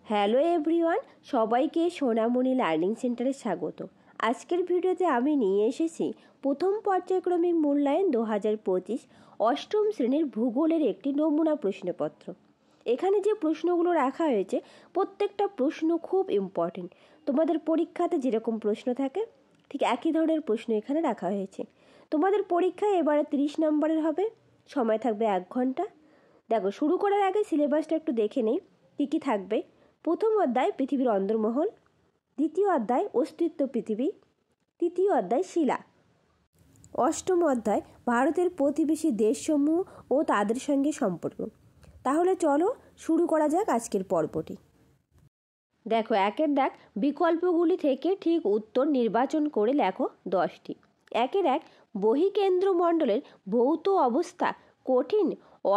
Hello everyone, সবাইকে সোনামণি learning সেন্টারে স্বাগত। আজকের ভিডিওতে আমি নিয়ে এসেছি প্রথম পর্যায়ক্রমিক মূল্যায়ন 2025 অষ্টম শ্রেণীর ভূগোলের একটি নমুনা প্রশ্নপত্র। এখানে যে প্রশ্নগুলো রাখা হয়েছে প্রত্যেকটা প্রশ্ন খুব ইম্পর্টেন্ট। তোমাদের পরীক্ষাতে যেরকম প্রশ্ন থাকে ঠিক একই ধরনের প্রশ্ন এখানে রাখা হয়েছে। তোমাদের পরীক্ষায় এবারে 30 নম্বরের হবে, সময় থাকবে 1 ঘন্টা। দেখো, শুরু করার আগে সিলেবাসটা একটু দেখে নেই কী কী থাকবে। প্রথম অধ্যায় পৃথিবীর অন্দরমহল, দ্বিতীয় অধ্যায় অস্তিত্ব পৃথিবী, তৃতীয় অধ্যায় শিলা, অষ্টম অধ্যায় ভারতের প্রতিবেশী দেশসমূহ ও তাদের সঙ্গে সম্পর্ক। তাহলে চলো শুরু করা যাক আজকের পর্বটি। দেখো, একের দাগ, বিকল্পগুলি থেকে ঠিক উত্তর নির্বাচন করে লেখো 10টি। একের এক, বহিঃকেন্দ্রমণ্ডলের ভৌত অবস্থা কঠিন,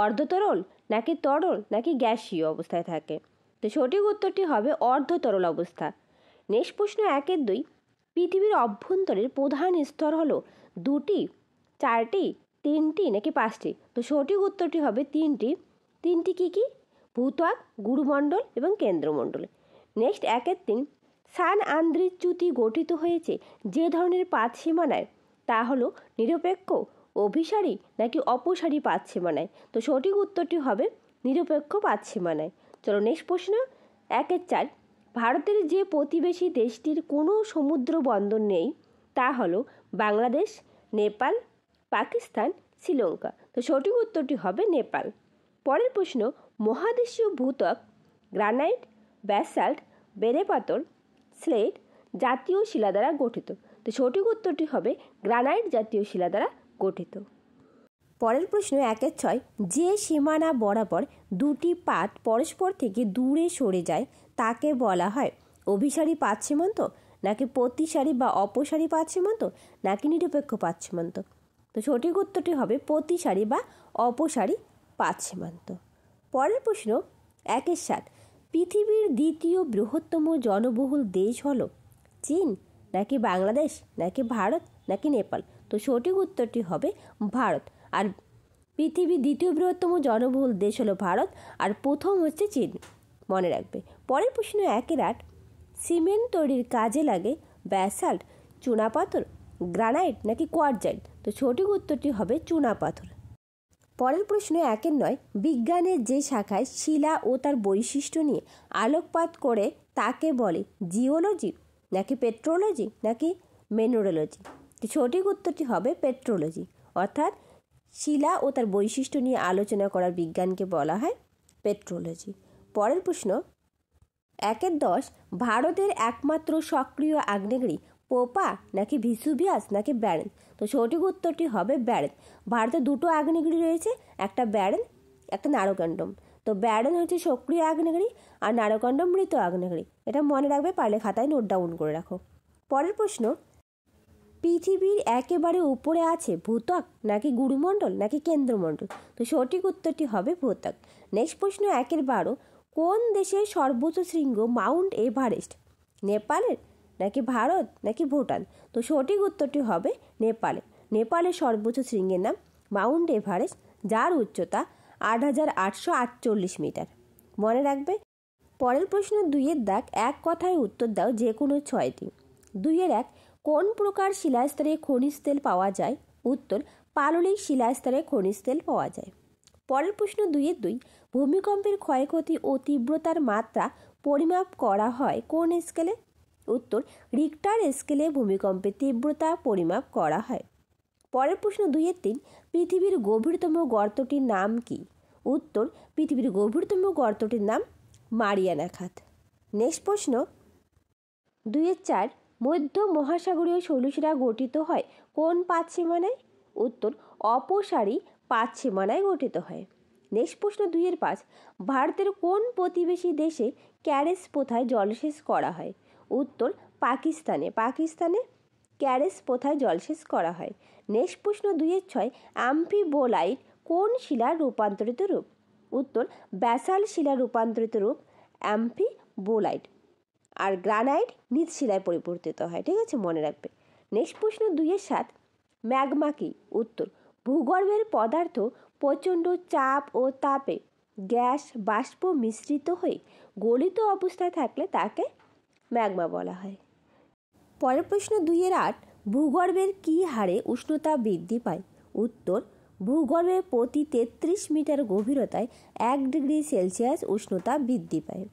অর্ধতরল নাকি তরল নাকি গ্যাসীয় অবস্থায় থাকে? তো সঠিক উত্তরটি হবে অর্ধতরল অবস্থা। নেক্সট প্রশ্ন, একের 2, পৃথিবীর অভ্যন্তরের প্রধান স্তর হলো 2টি, 4টি, 3টি নাকি 5টি? তো সঠিক উত্তরটি হবে 3টি। 3টি কী কী? ভূত্বক, গুরুমণ্ডল এবং কেন্দ্রমণ্ডল। নেক্সট, একের 3, সান আন্দ্রেজ চ্যুতি গঠিত হয়েছে যে ধরনের পাত সীমানায় তা হলো নিরপেক্ষ, অভিসারী নাকি অপসারী পাত সীমানায়? তো সঠিক উত্তরটি হবে নিরপেক্ষ পাত সীমানায়। চলো নেক্সট প্রশ্ন, একের 4, ভারতের যে প্রতিবেশী দেশটির কোনো সমুদ্র বন্দর নেই তা হলো বাংলাদেশ, নেপাল, পাকিস্তান, শ্রীলঙ্কা? তো সঠিক উত্তরটি হবে নেপাল। পরের প্রশ্ন, মহাদেশীয় ভূত্বক গ্রানাইট, ব্যাসাল্ট, বেলে পাথর, স্লেট জাতীয় শিলা দ্বারা গঠিত? তো সঠিক উত্তরটি হবে গ্রানাইট জাতীয় শিলা দ্বারা গঠিত। পরের প্রশ্ন, একের 6, যে সীমানা বরাবর 2টি পাত পরস্পর থেকে দূরে সরে যায় তাকে বলা হয় অভিসারী পাত সীমান্ত নাকি প্রতিসারী বা অপসারী পাত সীমান্ত নাকি নিরপেক্ষ পাত সীমান্ত? তো সঠিক উত্তরটি হবে প্রতিসারী বা অপসারী পাত সীমান্ত। পরের প্রশ্ন, একের 7, পৃথিবীর দ্বিতীয় বৃহত্তম জনবহুল দেশ হলো চীন নাকি বাংলাদেশ নাকি ভারত নাকি নেপাল? তো সঠিক উত্তরটি হবে ভারত। আর পৃথিবীর দ্বিতীয় বৃহত্তম জনবহুল দেশ হলো ভারত, আর প্রথম হচ্ছে চীন, মনে রাখবে। পরের প্রশ্ন, একের 8, সিমেন্ট তৈরির কাজে লাগে ব্যাসাল্ট, চুনাপাথর, গ্রানাইট নাকি কোয়ার্জাইট? তো সঠিক উত্তরটি হবে চুনাপাথর। পরের প্রশ্ন, একের 9, বিজ্ঞানের যে শাখায় শিলা ও তার বৈশিষ্ট্য নিয়ে আলোকপাত করে তাকে বলে জিওলজি নাকি পেট্রোলজি নাকি মিনারেলজি? তো সঠিক উত্তরটি হবে পেট্রোলজি, অর্থাৎ শিলা ও তার বৈশিষ্ট্য নিয়ে আলোচনা করার বিজ্ঞানকে বলা হয় পেট্রোলজি। পরের প্রশ্ন, একের 10, ভারতের একমাত্র সক্রিয় আগ্নেয়গিরি পোপা নাকি ভিসুভিয়াস নাকি ব্যারেন? তো সঠিক উত্তরটি হবে ব্যারেন। ভারতে 2টো আগ্নেয়গিরি রয়েছে, একটা ব্যারেন একটা নারকণ্ডম। তো ব্যারেন হচ্ছে সক্রিয় আগ্নেয়গিরি আর নারকণ্ডম মৃত আগ্নেয়গিরি। এটা মনে রাখবে, পারলে খাতায় নোট ডাউন করে রাখো। পরের প্রশ্ন, পৃথিবীর একেবারে উপরে আছে ভূত্বক নাকি গুরুমণ্ডল নাকি কেন্দ্রমণ্ডল? তো সঠিক উত্তরটি হবে ভূত্বক। নেক্সট প্রশ্ন, একের 12, কোন দেশের সর্বোচ্চ শৃঙ্গ মাউন্ট এভারেস্ট? নেপালের নাকি ভারত নাকি ভুটান? তো সঠিক উত্তরটি হবে নেপালে। নেপালের সর্বোচ্চ শৃঙ্গের নাম মাউন্ট এভারেস্ট, যার উচ্চতা 8848 মিটার, মনে রাখবে। পরের প্রশ্ন, 2-এর দাগ, এক কথায় উত্তর দাও যে কোনো 6টি। 2-এর 1, কোন প্রকার শিলাস্তরে খনিজ তেল পাওয়া যায়? উত্তর, পাললিক শিলাস্তরে খনিজ তেল পাওয়া যায়। পরের প্রশ্ন, 2-এর 2, ভূমিকম্পের ক্ষয়ক্ষতি ও তীব্রতার মাত্রা পরিমাপ করা হয় কোন স্কেলে? উত্তর, রিক্টার স্কেলে ভূমিকম্পের তীব্রতা পরিমাপ করা হয়। পরের প্রশ্ন, 2-এর 3, পৃথিবীর গভীরতম গর্তটির নাম কি? উত্তর, পৃথিবীর গভীরতম গর্তটির নাম মারিয়ানা খাত। নেক্সট প্রশ্ন, 2-এর 4, মধ্য মহাসাগরীয় শৈলশিরা গঠিত হয় কোন পাত সীমানায়? উত্তর, অপসারী পাত সীমানায় গঠিত হয়। নেক্সট প্রশ্ন, 2-এর 5, ভারতের কোন প্রতিবেশী দেশে ক্যারেজ প্রথায় জলসেচ করা হয়? উত্তর, পাকিস্তানে ক্যারেজ প্রথায় জলসেচ করা হয়। নেক্সট প্রশ্ন, 2-এর 6, অ্যাম্ফিবোলাইট কোন শিলার রূপান্তরিত রূপ? উত্তর, ব্যাসাল্ট শিলার রূপান্তরিত রূপ অ্যাম্ফিবোলাইট। আর গ্রানাইট নিজ শিলায় পরিবর্তিত হয়, ঠিক আছে, মনে রাখবে। নেক্সট প্রশ্ন, 2-এর 7, ম্যাগমা কি? উত্তর, ভূগর্ভের পদার্থ প্রচণ্ড চাপ ও তাপে গ্যাস বাষ্প মিশ্রিত হয়ে গলিত অবস্থায় থাকলে তাকে ম্যাগমা বলা হয়। পরের প্রশ্ন 2-8, ভূগর্ভের কী হারে উষ্ণতা বৃদ্ধি পায়? উত্তর, ভূগর্ভে প্রতি 33 মিটার গভীরতায় 1 ডিগ্রি সেলসিয়াস উষ্ণতা বৃদ্ধি পায়।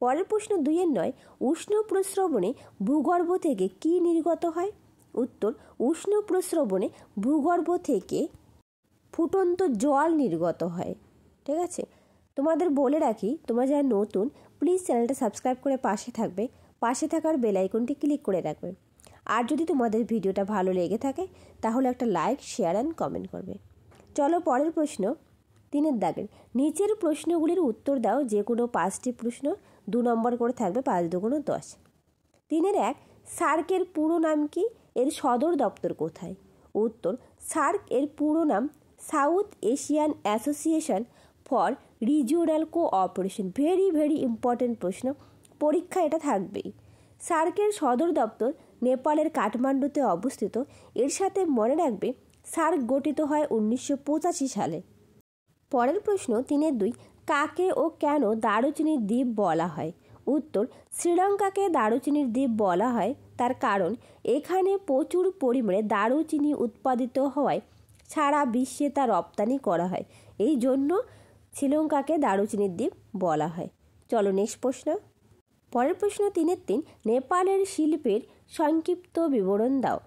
পরের প্রশ্ন 2-9, উষ্ণ প্রস্রবণে ভূগর্ভ থেকে কী নির্গত হয়? উত্তর, উষ্ণ প্রস্রবণে ভূগর্ভ থেকে ফুটন্ত জল নির্গত হয়। ঠিক আছে, তোমাদের বলে রাখি, তোমরা যারা নতুন প্লিজ চ্যানেলটা সাবস্ক্রাইব করে পাশে থাকবে, পাশে থাকার বেল আইকনটি ক্লিক করে রাখবে। আর যদি তোমাদের ভিডিওটা ভালো লেগে থাকে তাহলে একটা লাইক, শেয়ার অ্যান্ড কমেন্ট করবে। চলো পরের প্রশ্ন 3 দাগের, নিচের প্রশ্নগুলির উত্তর দাও। যে কোনো 5টি প্রশ্ন 2 নম্বর করে থাকবে, 5 2 10। 3-1, সার্কের পুরো নাম কি? এর সদর দপ্তর কোথায়? উত্তর, সার্ক এর পুরো নাম south Asian association for regional cooperation. Very important প্রশ্ন, পরীক্ষা এটা থাকবেই। সার্কের সদর দপ্তর নেপালের কাঠমান্ডুতে অবস্থিত। এর সাথে মনে রাখবে সার্ক গঠিত হয় 1985 সালে। পরের প্রশ্ন 3-2, কাকে ও কেন দারুচিনির দ্বীপ বলা হয়? উত্তর, শ্রীলঙ্কাকে দারুচিনির দ্বীপ বলা হয় তার কারণ এখানে প্রচুর পরিমাণে দারুচিনি উৎপাদিত হওয়ায় সারা বিশ্বে তা রপ্তানি করা হয়। এই জন্য শ্রীলঙ্কাকে দারুচিনির দ্বীপ বলা হয়। চলো নেক্সট প্রশ্ন। পরের প্রশ্ন 3-3, নেপালের শিল্পের সংক্ষিপ্ত বিবরণ দাও।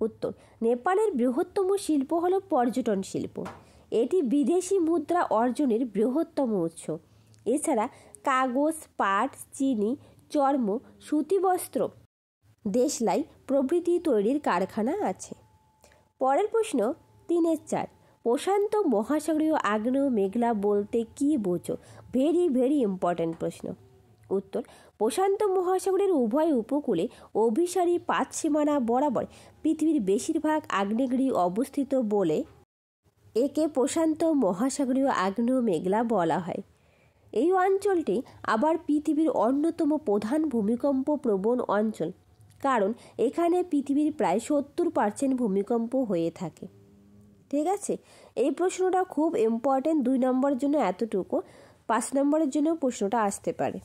উত্তর, নেপালের বৃহত্তম শিল্প হলো পর্যটন শিল্প। এটি বিদেশি মুদ্রা অর্জনের বৃহত্তম উৎস। এছাড়া কাগজ, পাট, চিনি, চর্ম, সুতি বস্ত্র, দেশলাই প্রভৃতি তৈরির কারখানা আছে। পরের প্রশ্ন 3-4, প্রশান্ত মহাসাগরীয় আগ্নেয় মেঘলা বলতে কী বোঝো? ভেরি ইম্পর্ট্যান্ট প্রশ্ন। উত্তর, প্রশান্ত মহাসাগরের উভয় উপকূলে অভিসারী পাত সীমানা বরাবর পৃথিবীর বেশিরভাগ আগ্নেয়গিরি অবস্থিত বলে একে প্রশান্ত মহাসাগরীয় আগ্নেয় মেঘলা বলা হয়। এই অঞ্চলটি আবার পৃথিবীর অন্যতম প্রধান ভূমিকম্প প্রবণ অঞ্চল, কারণ এখানে পৃথিবীর প্রায় 70% ভূমিকম্প হয়ে থাকে। ঠিক আছে, এই প্রশ্নটা খুব ইম্পর্টেন্ট। 2 নম্বরের জন্য এতটুকু, 5 নম্বরের জন্য প্রশ্নটা আসতে পারে।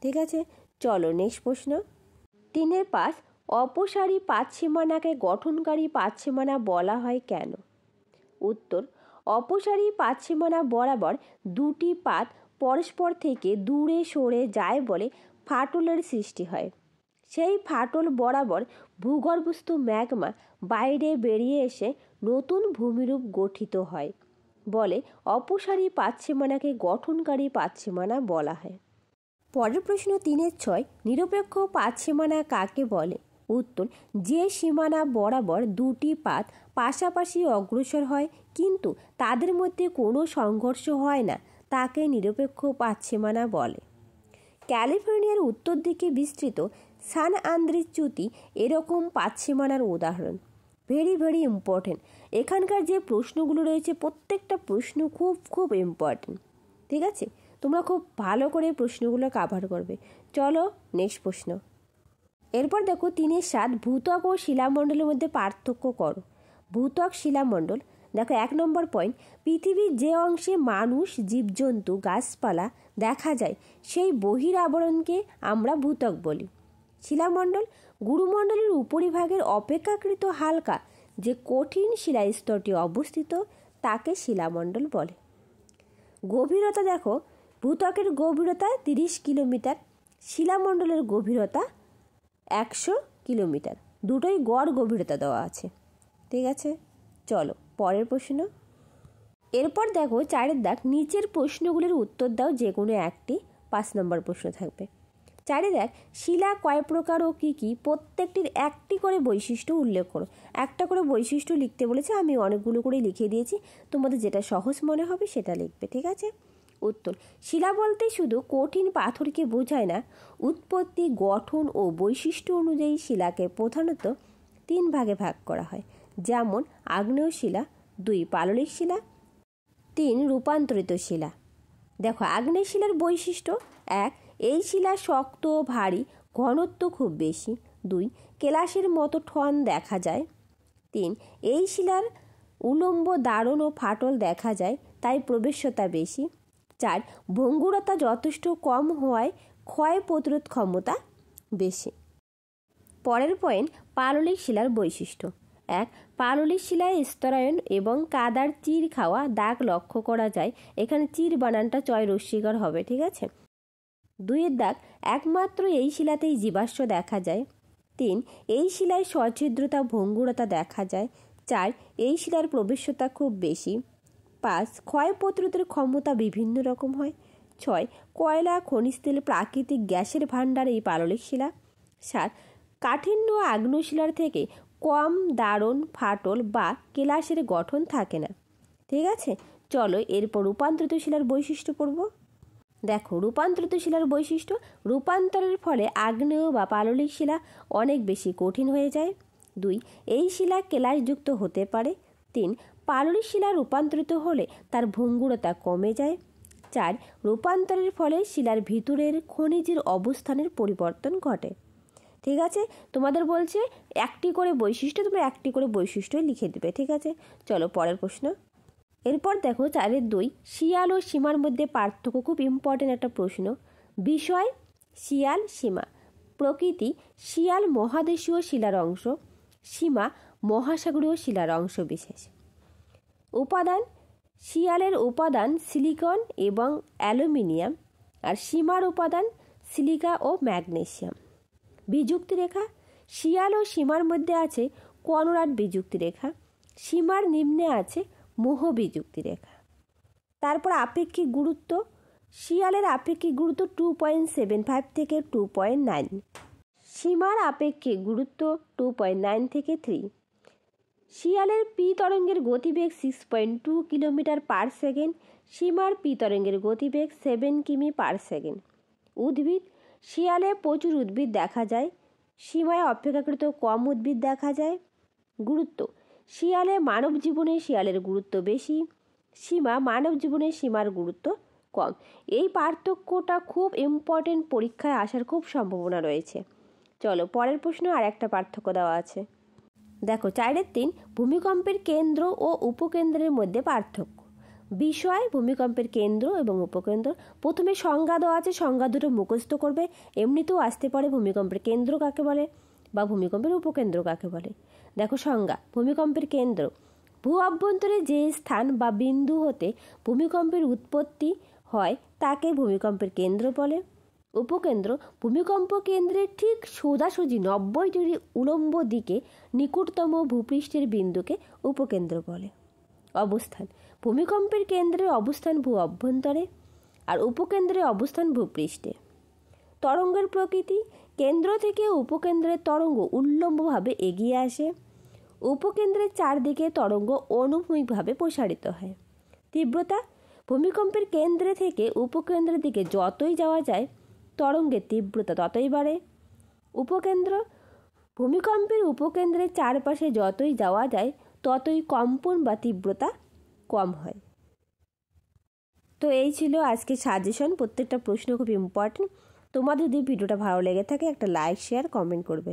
ঠিক আছে, চলো নেক্সট প্রশ্ন। 3-5, অপসারী পাত সীমানাকে গঠনকারী পাত সীমানা বলা হয় কেন? উত্তর, অপসারী পাত সীমানা বরাবর দুটি পাত পরস্পর থেকে দূরে সরে যায় বলে ফাটলের সৃষ্টি হয়। সেই ফাটল বরাবর ভূগর্ভস্থ ম্যাগমা বাইরে বেরিয়ে এসে নতুন ভূমিরূপ গঠিত হয় বলে অপসারী পাত সীমানাকে গঠনকারী পাত সীমানা বলা হয়। পরের প্রশ্ন 3-6, নিরপেক্ষ পাত সীমানা কাকে বলে? উত্তর, যে সীমানা বরাবর দুটি পাত পাশাপাশি অগ্রসর হয় কিন্তু তাদের মধ্যে কোনো সংঘর্ষ হয় না তাকে নিরপেক্ষ পাত সীমানা বলে। ক্যালিফোর্নিয়ার উত্তর দিকে বিস্তৃত সান আন্দ্রেস চ্যুতি এরকম পাত সীমানার উদাহরণ। Very important. এখানকার যে প্রশ্নগুলো রয়েছে প্রত্যেকটা প্রশ্ন খুব ইম্পর্টেন্ট। ঠিক আছে, তোমরা খুব ভালো করে প্রশ্নগুলো কভার করবে। চলো নেক্সট প্রশ্ন। এরপর দেখো 3-7, ভূত্বক ও শিলামণ্ডলের মধ্যে পার্থক্য করো। ভূত্বক, শিলামণ্ডল। দেখো 1 নম্বর পয়েন্ট, পৃথিবীর যে অংশে মানুষ, জীবজন্তু, গাছপালা দেখা যায় সেই বহির আবরণকে আমরা ভূত্বক বলি। শিলামণ্ডল, গুরুমণ্ডলের উপরিভাগের অপেক্ষাকৃত হালকা যে কঠিন শিলাস্তরটি অবস্থিত তাকে শিলামণ্ডল বলে। গভীরতা দেখো, ভূত্বকের গভীরতা 30 কিলোমিটার, শিলামণ্ডলের গভীরতা 100 কিলোমিটার। দুটোই গড় গভীরতা দেওয়া আছে। ঠিক আছে, চলো পরের প্রশ্ন। এরপর দেখো 4 দাগ, নিচের প্রশ্নগুলির উত্তর দাও। যে কোনো একটি 5 নম্বর প্রশ্ন থাকবে। 4 দাগ, শিলা কয় প্রকার ও কী কী? প্রত্যেকটির একটি করে বৈশিষ্ট্য উল্লেখ করো। একটা করে বৈশিষ্ট্য লিখতে বলেছে, আমি অনেকগুলো করে লিখে দিয়েছি, তোমাদের যেটা সহজ মনে হবে সেটা লিখবে। ঠিক আছে। উত্তর, শিলা বলতে শুধু কঠিন পাথরকে বোঝায় না। উৎপত্তি, গঠন ও বৈশিষ্ট্য অনুযায়ী শিলাকে প্রধানত 3 ভাগে ভাগ করা হয়, যেমন আগ্নেয় শিলা, 2 পাললিক শিলা, 3 রূপান্তরিত শিলা। দেখো আগ্নেয় শিলার বৈশিষ্ট্য: 1, এই শিলা শক্ত ও ভারী, ঘনত্ব খুব বেশি। 2, কেলাসের মতো ঠন দেখা যায়। 3, এই শিলার উলম্ব দারণ ও ফাটল দেখা যায়, তাই প্রবেশ্যতা বেশি। 4. ভঙ্গুরতা যথেষ্ট কম হওয়ায় ক্ষয় প্রতিরোধ ক্ষমতা বেশি। পরের পয়েন্ট, পাললিক শিলার বৈশিষ্ট্য। 1. পাললিক শিলায় স্তরায়ন এবং কাদার চির খাওয়া দাগ লক্ষ্য করা যায়। এখানে চির বানানটা চয় রস্যিকার হবে, ঠিক আছে। 2 দাগ, একমাত্র এই শিলাতেই জীবাশ্ম দেখা যায়। 3. এই শিলায় সছিদ্রতা ভঙ্গুরতা দেখা যায়। 4. এই শিলার প্রবেশ্যতা খুব বেশি। 5. ক্ষয় প্রতিরোধের ক্ষমতা বিভিন্ন রকম হয়। 6. কয়লা, খনিজ তেল, প্রাকৃতিক গ্যাসের ভাণ্ডার এই পাললিক শিলা। 7. কাঠিন্য আগ্নেয়শিলার থেকে কম দারুণ ফাটল বা কেলাসের গঠন থাকে না, ঠিক আছে। চলো এরপর রূপান্তরিত শিলার বৈশিষ্ট্য পড়ব। দেখো, রূপান্তরিত শিলার বৈশিষ্ট্য, রূপান্তরের ফলে আগ্নেয় বা পাললিক শিলা অনেক বেশি কঠিন হয়ে যায়। 2. এই শিলা কেলাসযুক্ত হতে পারে। 3. পাললিক শিলা রূপান্তরিত হলে তার ভঙ্গুরতা কমে যায়। 4. রূপান্তরের ফলে শিলার ভিতরের খনিজের অবস্থানের পরিবর্তন ঘটে, ঠিক আছে। তোমাদের বলছে একটি করে বৈশিষ্ট্য, তোমরা একটি করে বৈশিষ্ট্য লিখে দেবে, ঠিক আছে। চলো পরের প্রশ্ন। এরপর দেখো 4-2, শিয়াল ও সীমার মধ্যে পার্থক্য, খুব ইম্পর্টেন্ট একটা প্রশ্ন। বিষয় শিয়াল, সীমা। প্রকৃতি, শিয়াল মহাদেশীয় শিলার অংশ, সীমা মহাসাগরীয় শিলার অংশ বিশেষ। উপাদান, শিয়ালের উপাদান সিলিকন এবং অ্যালুমিনিয়াম, আর সীমার উপাদান সিলিকা ও ম্যাগনেসিয়াম। বিযুক্তি রেখা, শিয়াল ও সীমার মধ্যে আছে কনরাড বিযুক্তি রেখা, সীমার নিম্নে আছে মোহ বিযুক্তি রেখা। তারপর আপেক্ষিক গুরুত্ব, শিয়ালের আপেক্ষিক গুরুত্ব 2.75 থেকে 2.9, সীমার আপেক্ষিক গুরুত্ব 2.9 থেকে 3। শিয়ালের পি তরঙ্গের গতিবেগ 6.2 কিলোমিটার পার সেকেন্ড, সীমার পি তরঙ্গের গতিবেগ 7 কিমি পার সেকেন্ড। উদ্ভিদ, শিয়ালে প্রচুর উদ্ভিদ দেখা যায়, সীমায় অপেক্ষাকৃত কম উদ্ভিদ দেখা যায়। গুরুত্ব, শিয়ালে মানব জীবনে শিয়ালের গুরুত্ব বেশি, সীমা মানব জীবনে সীমার গুরুত্ব কম। এই পার্থক্যটা খুব ইম্পর্টেন্ট, পরীক্ষায় আসার খুব সম্ভাবনা রয়েছে। চলো পরের প্রশ্ন, আর একটা পার্থক্য দেওয়া আছে। দেখো 4-3, ভূমিকম্পের কেন্দ্র ও উপকেন্দ্রের মধ্যে পার্থক্য। বিষয়, ভূমিকম্পের কেন্দ্র এবং উপকেন্দ্র। প্রথমে সংজ্ঞা দেওয়া আছে, সংজ্ঞা দুটো মুখস্থ করবে, এমনিতেও আসতে পারে ভূমিকম্পের কেন্দ্র কাকে বলে বা ভূমিকম্পের উপকেন্দ্র কাকে বলে। দেখো সংজ্ঞা, ভূমিকম্পের কেন্দ্র, ভূ অভ্যন্তরে যে স্থান বা বিন্দু হতে ভূমিকম্পের উৎপত্তি হয় তাকে ভূমিকম্পের কেন্দ্র বলে। উপকেন্দ্র, ভূমিকম্প কেন্দ্রের ঠিক সোজাসুজি 90 ডিগ্রি উলম্ব দিকে নিকটতম ভূপৃষ্ঠের বিন্দুকে উপকেন্দ্র বলে। অবস্থান, ভূমিকম্পের কেন্দ্রের অবস্থান ভূ অভ্যন্তরে আর উপকেন্দ্রের অবস্থান ভূপৃষ্ঠে। তরঙ্গের প্রকৃতি, কেন্দ্র থেকে উপকেন্দ্রের তরঙ্গ উল্লম্বভাবে এগিয়ে আসে, উপকেন্দ্রের চারদিকে তরঙ্গ অনুভূমিকভাবে প্রসারিত হয়। তীব্রতা, ভূমিকম্পের কেন্দ্রে থেকে উপকেন্দ্রের দিকে যতই যাওয়া যায় তরঙ্গের তীব্রতা ততই বাড়ে। উপকেন্দ্র, ভূমিকম্পের উপকেন্দ্রের চারপাশে যতই যাওয়া যায় ততই কম্পন বা তীব্রতা কম হয়। তো এই ছিল আজকে সাজেশন, প্রত্যেকটা প্রশ্ন খুব ইম্পর্টেন্ট। তোমাদের যদি ভিডিওটা ভালো লেগে থাকে একটা লাইক, শেয়ার, কমেন্ট করবে।